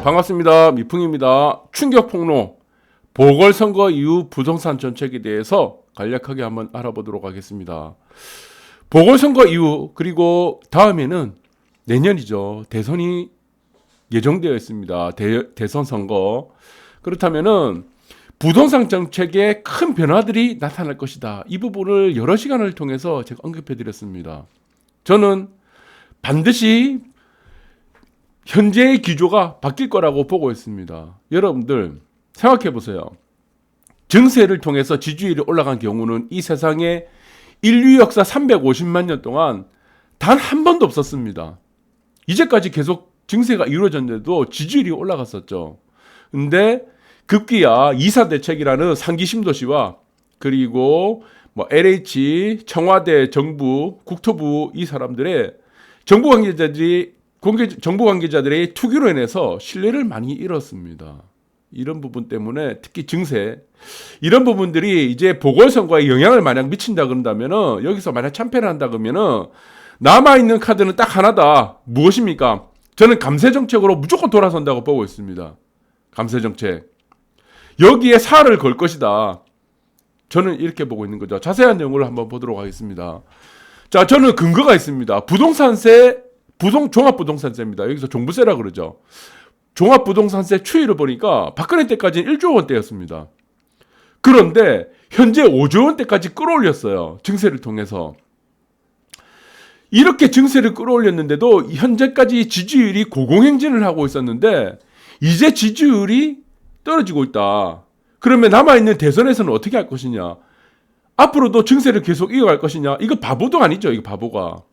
반갑습니다. 미풍입니다. 충격 폭로, 보궐선거 이후 부동산 정책에 대해서 간략하게 한번 알아보도록 하겠습니다. 보궐선거 이후 그리고 다음에는 내년이죠. 대선이 예정되어 있습니다. 대선 선거. 그렇다면은 부동산 정책에 큰 변화들이 나타날 것이다. 이 부분을 여러 시간을 통해서 제가 언급해 드렸습니다. 저는 반드시 현재의 기조가 바뀔 거라고 보고 있습니다. 여러분들 생각해 보세요. 증세를 통해서 지지율이 올라간 경우는 이 세상에 인류 역사 350만 년 동안 단 한 번도 없었습니다. 이제까지 계속 증세가 이루어졌는데도 지지율이 올라갔었죠. 근데 급기야 이사대책이라는 상기 신도시와 그리고 LH, 청와대, 정부, 국토부 이 사람들의 정부 관계자들의 투기로 인해서 신뢰를 많이 잃었습니다. 이런 부분 때문에 특히 증세 이런 부분들이 이제 보궐선거에 영향을 만약 미친다 그런다면은 여기서 만약 참패를 한다 그러면은 남아있는 카드는 딱 하나다. 무엇입니까? 저는 감세 정책으로 무조건 돌아선다고 보고 있습니다. 감세 정책. 여기에 살을 걸 것이다. 저는 이렇게 보고 있는 거죠. 자세한 내용을 한번 보도록 하겠습니다. 자, 저는 근거가 있습니다. 종합부동산세입니다. 여기서 종부세라 그러죠. 종합부동산세 추이를 보니까 박근혜 때까지는 1조 원대였습니다. 그런데 현재 5조 원대까지 끌어올렸어요. 증세를 통해서. 이렇게 증세를 끌어올렸는데도 현재까지 지지율이 고공행진을 하고 있었는데 이제 지지율이 떨어지고 있다. 그러면 남아있는 대선에서는 어떻게 할 것이냐? 앞으로도 증세를 계속 이어갈 것이냐? 이거 바보도 아니죠. 이거 바보가.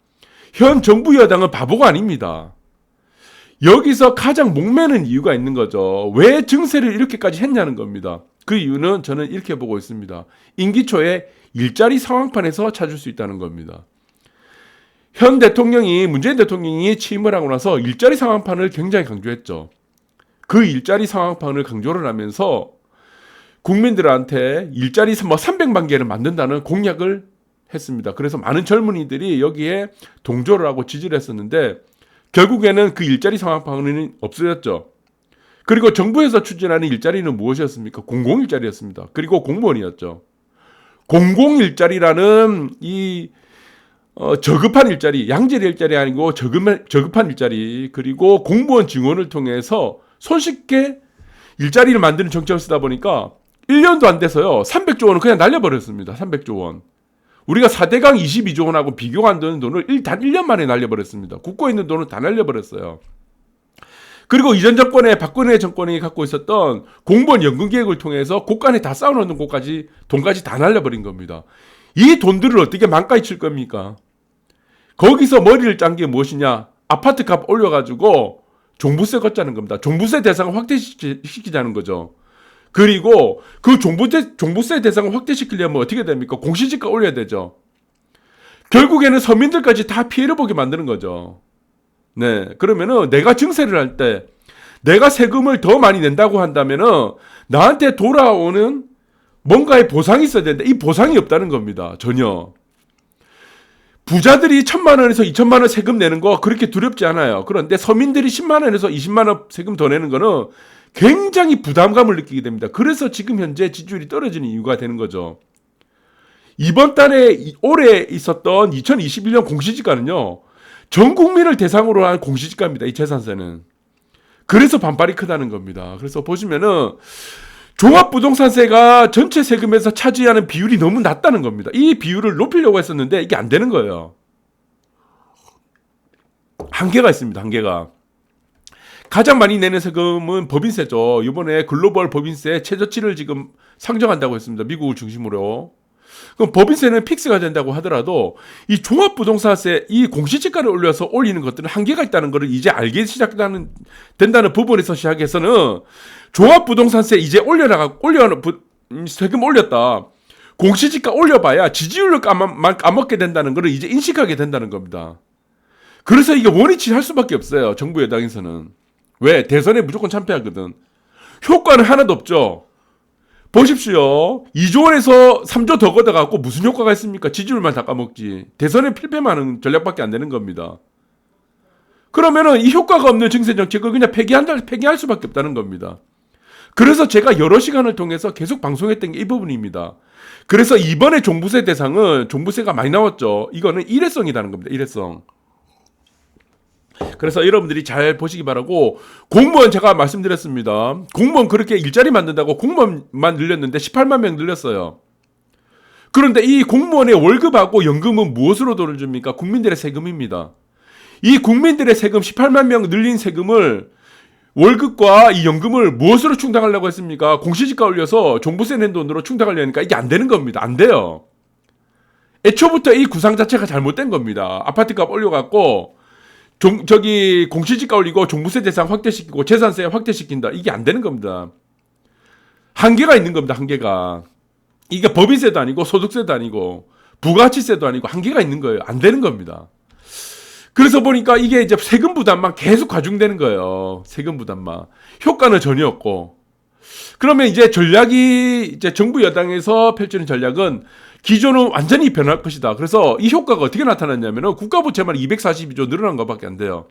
현 정부 여당은 바보가 아닙니다. 여기서 가장 목매는 이유가 있는 거죠. 왜 증세를 이렇게까지 했냐는 겁니다. 그 이유는 저는 이렇게 보고 있습니다. 임기 초에 일자리 상황판에서 찾을 수 있다는 겁니다. 문재인 대통령이 취임을 하고 나서 일자리 상황판을 굉장히 강조했죠. 그 일자리 상황판을 강조를 하면서 국민들한테 일자리 300만 개를 만든다는 공약을 했습니다. 그래서 많은 젊은이들이 여기에 동조를 하고 지지를 했었는데 결국에는 그 일자리 상황판은 없어졌죠. 그리고 정부에서 추진하는 일자리는 무엇이었습니까? 공공일자리였습니다. 그리고 공무원이었죠. 공공일자리라는 이 저급한 일자리, 양질 일자리 아니고 저급한 일자리 그리고 공무원 증원을 통해서 손쉽게 일자리를 만드는 정책을 쓰다 보니까 1년도 안 돼서요. 300조 원을 그냥 날려버렸습니다. 300조 원. 우리가 4대강 22조 원하고 비교가 안 되는 돈을 단 1년 만에 날려버렸습니다. 굳고 있는 돈을 다 날려버렸어요. 그리고 이전 정권에 박근혜 정권이 갖고 있었던 공무원 연금 계획을 통해서 곳간에 다 쌓아놓는 돈까지 다 날려버린 겁니다. 이 돈들을 어떻게 만까지 칠 겁니까? 거기서 머리를 짠 게 무엇이냐? 아파트 값 올려가지고 종부세 걷자는 겁니다. 종부세 대상을 확대시키자는 거죠. 그리고 그 종부세 대상을 확대시키려면 어떻게 됩니까? 공시지가 올려야 되죠. 결국에는 서민들까지 다 피해를 보게 만드는 거죠. 네, 그러면은 내가 증세를 할 때 내가 세금을 더 많이 낸다고 한다면은 나한테 돌아오는 뭔가의 보상이 있어야 되는데 이 보상이 없다는 겁니다. 전혀. 부자들이 1,000만 원에서 2,000만 원 세금 내는 거 그렇게 두렵지 않아요. 그런데 서민들이 10만 원에서 20만 원 세금 더 내는 거는 굉장히 부담감을 느끼게 됩니다. 그래서 지금 현재 지지율이 떨어지는 이유가 되는 거죠. 이번 달에 올해 있었던 2021년 공시지가는요. 전 국민을 대상으로 한 공시지가입니다. 이 재산세는. 그래서 반발이 크다는 겁니다. 그래서 보시면은 종합부동산세가 전체 세금에서 차지하는 비율이 너무 낮다는 겁니다. 이 비율을 높이려고 했었는데 이게 안 되는 거예요. 한계가 있습니다. 한계가. 가장 많이 내는 세금은 법인세죠. 이번에 글로벌 법인세 최저치를 지금 상정한다고 했습니다. 미국을 중심으로. 그럼 법인세는 픽스가 된다고 하더라도 이 종합부동산세 이 공시지가를 올려서 올리는 것들은 한계가 있다는 것을 이제 알게 된다는 부분에서 시작해서는 종합부동산세 이제 세금 올렸다. 공시지가 올려봐야 지지율을 까먹게 된다는 것을 이제 인식하게 된다는 겁니다. 그래서 이게 원위치 할 수밖에 없어요. 정부 여당에서는. 왜? 대선에 무조건 참패하거든. 효과는 하나도 없죠. 보십시오. 2조 원에서 3조 더 걷어갖고 무슨 효과가 있습니까? 지지율만 다 까먹지. 대선에 필패만 하는 전략밖에 안 되는 겁니다. 그러면은 이 효과가 없는 증세 정책을 그냥 폐기할 수밖에 없다는 겁니다. 그래서 제가 여러 시간을 통해서 계속 방송했던 게 이 부분입니다. 그래서 이번에 종부세 대상은 종부세가 많이 나왔죠. 이거는 일회성이라는 겁니다. 일회성. 그래서 여러분들이 잘 보시기 바라고, 공무원 제가 말씀드렸습니다. 공무원 그렇게 일자리 만든다고 공무원만 늘렸는데 18만 명 늘렸어요. 그런데 이 공무원의 월급하고 연금은 무엇으로 돈을 줍니까? 국민들의 세금입니다. 이 국민들의 세금 18만 명 늘린 세금을, 월급과 이 연금을 무엇으로 충당하려고 했습니까? 공시지가 올려서 종부세 낸 돈으로 충당하려니까 이게 안 되는 겁니다. 안 돼요. 애초부터 이 구상 자체가 잘못된 겁니다. 아파트값 올려갖고 공시지가 올리고 종부세 대상 확대시키고 재산세 확대시킨다. 이게 안 되는 겁니다. 한계가 있는 겁니다. 한계가. 이게 법인세도 아니고 소득세도 아니고 부가가치세도 아니고 한계가 있는 거예요. 안 되는 겁니다. 그래서 보니까 이게 이제 세금 부담만 계속 과중되는 거예요. 세금 부담만. 효과는 전혀 없고. 그러면 이제 전략이, 이제 정부 여당에서 펼치는 전략은 기존은 완전히 변할 것이다. 그래서 이 효과가 어떻게 나타났냐면은 국가 부채만 242조 늘어난 것밖에 안 돼요.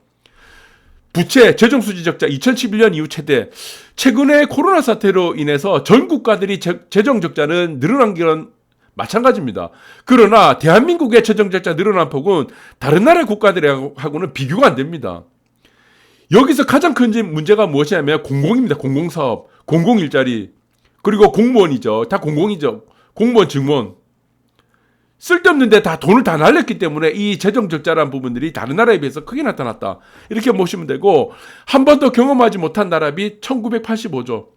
부채, 재정수지 적자 2011년 이후 최대. 최근에 코로나 사태로 인해서 전 국가들이 재정 적자는 늘어난 건 마찬가지입니다. 그러나 대한민국의 재정 적자 늘어난 폭은 다른 나라 국가들하고는 비교가 안 됩니다. 여기서 가장 큰 문제가 무엇이냐면 공공입니다. 공공사업, 공공일자리, 그리고 공무원이죠. 다 공공이죠. 공무원, 증원. 쓸데없는데 다 돈을 다 날렸기 때문에 이 재정 적자라는 부분들이 다른 나라에 비해서 크게 나타났다. 이렇게 보시면 되고, 한 번도 경험하지 못한 나라비 1985조.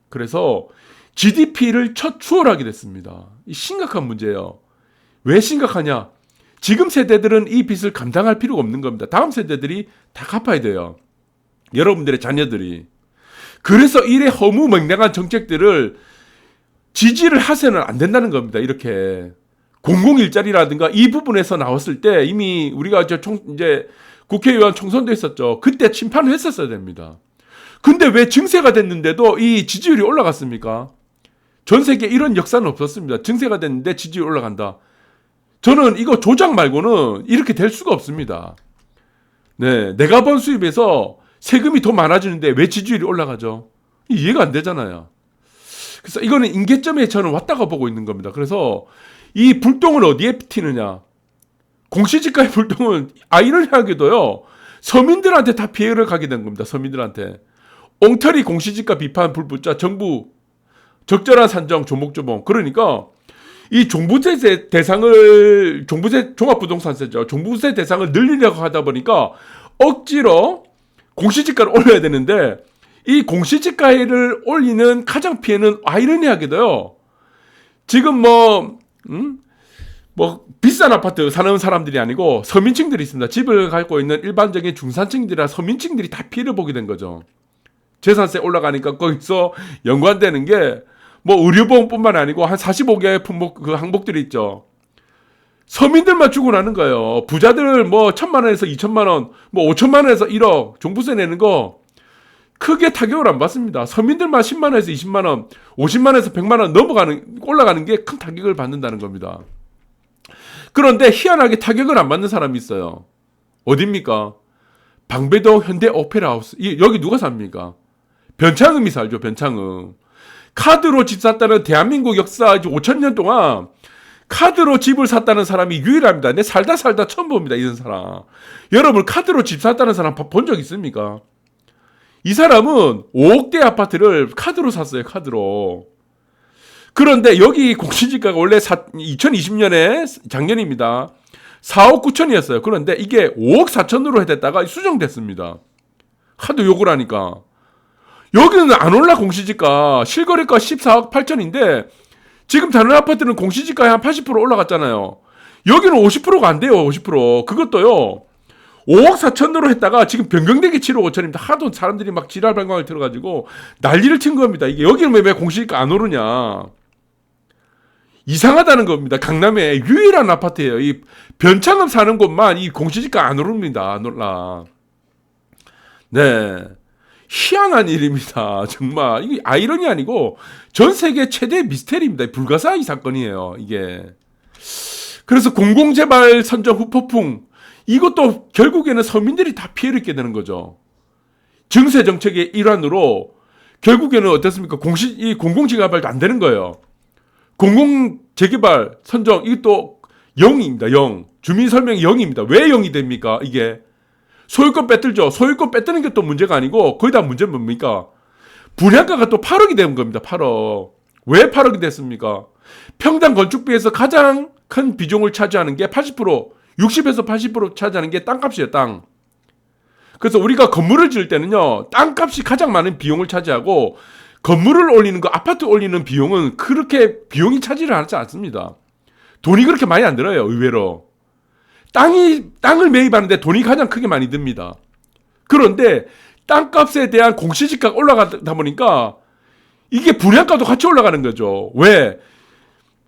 그래서 GDP를 첫 추월하게 됐습니다. 이 심각한 문제예요. 왜 심각하냐? 지금 세대들은 이 빚을 감당할 필요가 없는 겁니다. 다음 세대들이 다 갚아야 돼요. 여러분들의 자녀들이. 그래서 이래 허무맹랑한 정책들을 지지를 하서는 안 된다는 겁니다. 이렇게 공공일자리라든가 이 부분에서 나왔을 때 이미 우리가 이제 국회의원 총선도 했었죠. 그때 심판을 했었어야 됩니다. 근데 왜 증세가 됐는데도 이 지지율이 올라갔습니까? 전 세계에 이런 역사는 없었습니다. 증세가 됐는데 지지율이 올라간다. 저는 이거 조작 말고는 이렇게 될 수가 없습니다. 네, 내가 번 수입에서 세금이 더 많아지는데 왜 지지율이 올라가죠? 이해가 안 되잖아요. 그래서 이거는 임계점에 저는 왔다가 보고 있는 겁니다. 그래서 이 불똥을 어디에 튀느냐? 공시지가의 불똥은 아이러니하게도요, 서민들한테 다 피해를 가게 된 겁니다. 서민들한테. 엉터리 공시지가 비판 불붙자 정부 적절한 산정 조목조목. 그러니까 이 종부세 대상을, 종부세 종합부동산세죠. 종부세 대상을 늘리려고 하다 보니까 억지로 공시지가를 올려야 되는데, 이 공시지가를 올리는 가장 피해는 아이러니하게도요, 지금 비싼 아파트 사는 사람들이 아니고 서민층들이 있습니다. 집을 갖고 있는 일반적인 중산층들이나 서민층들이 다 피해를 보게 된 거죠. 재산세 올라가니까 거기서 연관되는 게 의료보험뿐만 아니고 한 45개의 품목, 그 항목들이 있죠. 서민들만 주고 나는 거예요. 부자들 1,000만 원에서 2,000만 원, 5,000만 원에서 1억 종부세 내는 거 크게 타격을 안 받습니다. 서민들만 10만 원에서 20만 원, 50만 원에서 100만 원 올라가는 게 큰 타격을 받는다는 겁니다. 그런데 희한하게 타격을 안 받는 사람이 있어요. 어딥니까? 방배동 현대 오페라 하우스. 여기 누가 삽니까? 변창흠이 살죠. 변창흠. 카드로 집 샀다는 대한민국 역사 5,000년 동안 카드로 집을 샀다는 사람이 유일합니다. 내 살다 처음 봅니다. 이런 사람. 여러분, 카드로 집 샀다는 사람 본 적 있습니까? 이 사람은 5억대 아파트를 카드로 샀어요. 카드로. 그런데 여기 공시지가가 원래 2020년에 작년입니다. 4억 9천이었어요. 그런데 이게 5억 4천으로 해댔다가 수정됐습니다. 하도 욕을 하니까. 여기는 안 올라. 공시지가 실거래가 14억 8천인데 지금 다른 아파트는 공시지가에 한 80% 올라갔잖아요. 여기는 50%가 안 돼요. 50%. 그것도요, 5억 4천으로 했다가 지금 변경되기 7억 5천입니다. 하도 사람들이 막 지랄 발광을 들어가지고 난리를 친 겁니다. 이게 여기는 왜 공시지가 안 오르냐. 이상하다는 겁니다. 강남에 유일한 아파트예요. 이 변창흠 사는 곳만 이 공시지가 안 오릅니다. 안 올라. 네. 희한한 일입니다. 정말. 이게 아이러니 아니고 전 세계 최대 미스테리입니다. 불가사의 사건이에요. 이게. 그래서 공공재발 선정 후폭풍. 이것도 결국에는 서민들이 다 피해를 입게 되는 거죠. 증세 정책의 일환으로 결국에는 어떻습니까? 이 공공재개발도 안 되는 거예요. 공공재개발 선정 이것도 0입니다. 0. 주민 설명이 0입니다. 왜 0이 됩니까? 이게 소유권 뺏들죠. 소유권 뺏드는 게 또 문제가 아니고 거의 다 문제는 뭡니까? 분양가가 또 8억이 된 겁니다. 8억. 왜 8억이 됐습니까? 평당 건축비에서 가장 큰 비중을 차지하는 게 80%, 60에서 80% 차지하는 게 땅값이에요. 땅. 그래서 우리가 건물을 지을 때는요, 땅값이 가장 많은 비용을 차지하고 건물을 올리는 거, 아파트 올리는 비용은 그렇게 비용이 차지를 하지 않습니다. 돈이 그렇게 많이 안 들어요. 의외로. 땅을 매입하는데 돈이 가장 크게 많이 듭니다. 그런데 땅값에 대한 공시지가가 올라가다 보니까 이게 분양가도 같이 올라가는 거죠. 왜?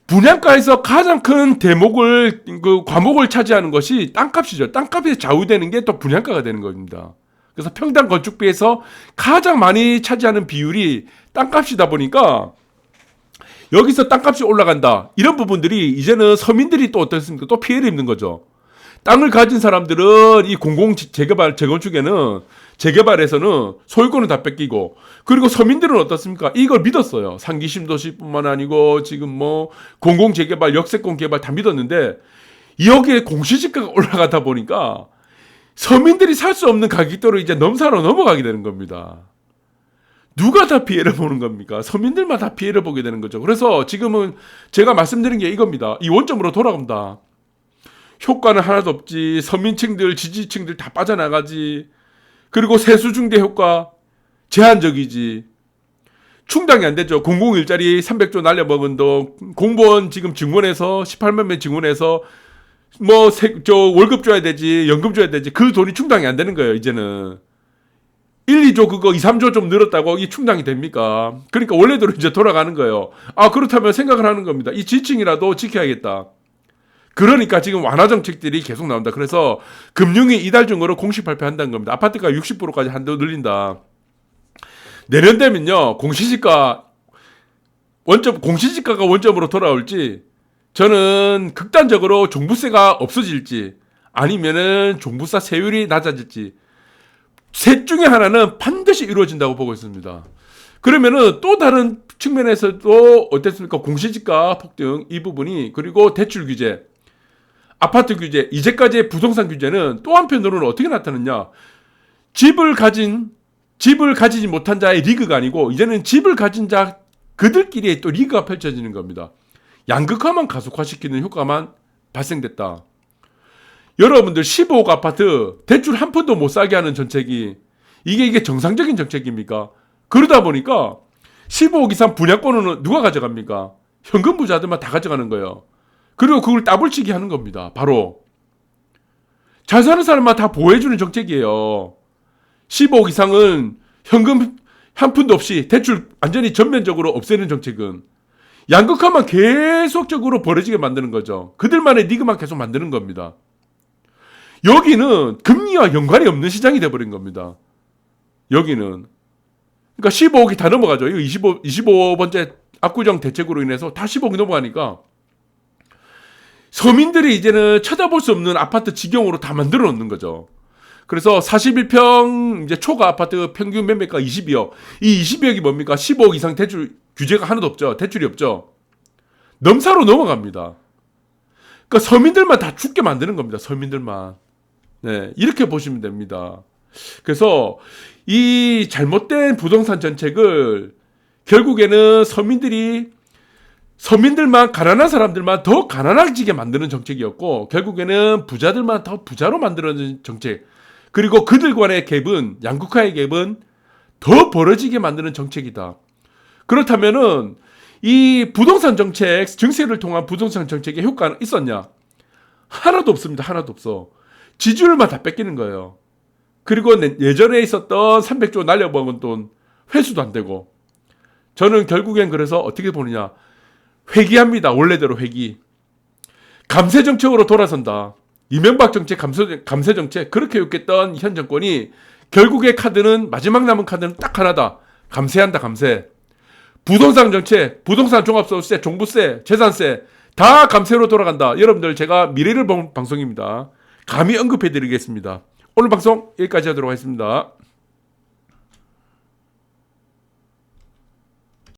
분양가에서 가장 큰 대목을, 과목을 차지하는 것이 땅값이죠. 땅값이 좌우되는 게 또 분양가가 되는 겁니다. 그래서 평당 건축비에서 가장 많이 차지하는 비율이 땅값이다 보니까 여기서 땅값이 올라간다. 이런 부분들이 이제는 서민들이 또 어떻습니까? 또 피해를 입는 거죠. 땅을 가진 사람들은 이 공공재개발, 재건축에는 재개발에서는 소유권을 다 뺏기고, 그리고 서민들은 어떻습니까? 이걸 믿었어요. 상기 신도시뿐만 아니고 지금 뭐 공공재개발, 역세권 개발 다 믿었는데 여기에 공시지가가 올라가다 보니까 서민들이 살 수 없는 가격대로 이제 넘사로 넘어가게 되는 겁니다. 누가 다 피해를 보는 겁니까? 서민들만 다 피해를 보게 되는 거죠. 그래서 지금은 제가 말씀드린 게 이겁니다. 이 원점으로 돌아간다. 효과는 하나도 없지. 서민층들, 지지층들 다 빠져나가지. 그리고 세수중대 효과 제한적이지. 충당이 안 되죠. 공공일자리 300조 날려먹은 돈, 공무원 지금 증원해서 18만 명 증원해서 월급 줘야 되지, 연금 줘야 되지. 그 돈이 충당이 안 되는 거예요. 이제는 1, 2조 그거 2, 3조 좀 늘었다고 이 충당이 됩니까? 그러니까 원래대로 이제 돌아가는 거예요. 아, 그렇다면 생각을 하는 겁니다. 이 지층이라도 지켜야겠다. 그러니까 지금 완화 정책들이 계속 나온다. 그래서 금융위 이달 중으로 공식 발표한다는 겁니다. 아파트가 60%까지 한도 늘린다. 내년 되면요, 공시지가가 원점으로 돌아올지, 저는 극단적으로 종부세가 없어질지, 아니면은 종부세 세율이 낮아질지, 셋 중에 하나는 반드시 이루어진다고 보고 있습니다. 그러면은 또 다른 측면에서도 어땠습니까? 공시지가 폭등 이 부분이, 그리고 대출 규제, 아파트 규제, 이제까지의 부동산 규제는 또 한편으로는 어떻게 나타났냐? 집을 가지지 못한 자의 리그가 아니고 이제는 집을 가진 자 그들끼리의 또 리그가 펼쳐지는 겁니다. 양극화만 가속화시키는 효과만 발생됐다. 여러분들 15억 아파트 대출 한 푼도 못 사게 하는 정책이 이게 정상적인 정책입니까? 그러다 보니까 15억 이상 분양권은 누가 가져갑니까? 현금 부자들만 다 가져가는 거예요. 그리고 그걸 따블치기 하는 겁니다. 바로 잘 사는 사람만 다 보호해주는 정책이에요. 15억 이상은 현금 한 푼도 없이 대출 완전히 전면적으로 없애는 정책은 양극화만 계속적으로 벌어지게 만드는 거죠. 그들만의 리그만 계속 만드는 겁니다. 여기는 금리와 연관이 없는 시장이 돼버린 겁니다. 여기는. 그러니까 15억이 다 넘어가죠. 이거 25번째 압구정 대책으로 인해서 다 15억이 넘어가니까 서민들이 이제는 쳐다볼 수 없는 아파트 지경으로 다 만들어 놓는 거죠. 그래서 41평 이제 초과 아파트 평균 매매가 22억. 이 22억이 뭡니까? 15억 이상 대출 규제가 하나도 없죠. 대출이 없죠. 넘사로 넘어갑니다. 그러니까 서민들만 다 죽게 만드는 겁니다. 서민들만. 네, 이렇게 보시면 됩니다. 그래서 이 잘못된 부동산 정책을 결국에는 서민들만, 가난한 사람들만 더 가난해지게 만드는 정책이었고, 결국에는 부자들만 더 부자로 만드는 정책, 그리고 그들 간의 갭은, 양극화의 갭은 더 벌어지게 만드는 정책이다. 그렇다면은 이 부동산 정책, 증세를 통한 부동산 정책의 효과는 있었냐? 하나도 없습니다. 하나도 없어. 지지율만 다 뺏기는 거예요. 그리고 예전에 있었던 300조 날려먹은 돈 회수도 안 되고, 저는 결국엔 그래서 어떻게 보느냐? 회귀합니다. 원래대로 회귀. 감세 정책으로 돌아선다. 이명박 정책, 감세 정책 그렇게 욕했던 현 정권이 결국의 카드는, 마지막 남은 카드는 딱 하나다. 감세한다. 감세. 부동산 정책, 부동산 종합소득세, 종부세, 재산세 다 감세로 돌아간다. 여러분들, 제가 미래를 본 방송입니다. 감히 언급해 드리겠습니다. 오늘 방송 여기까지 하도록 하겠습니다.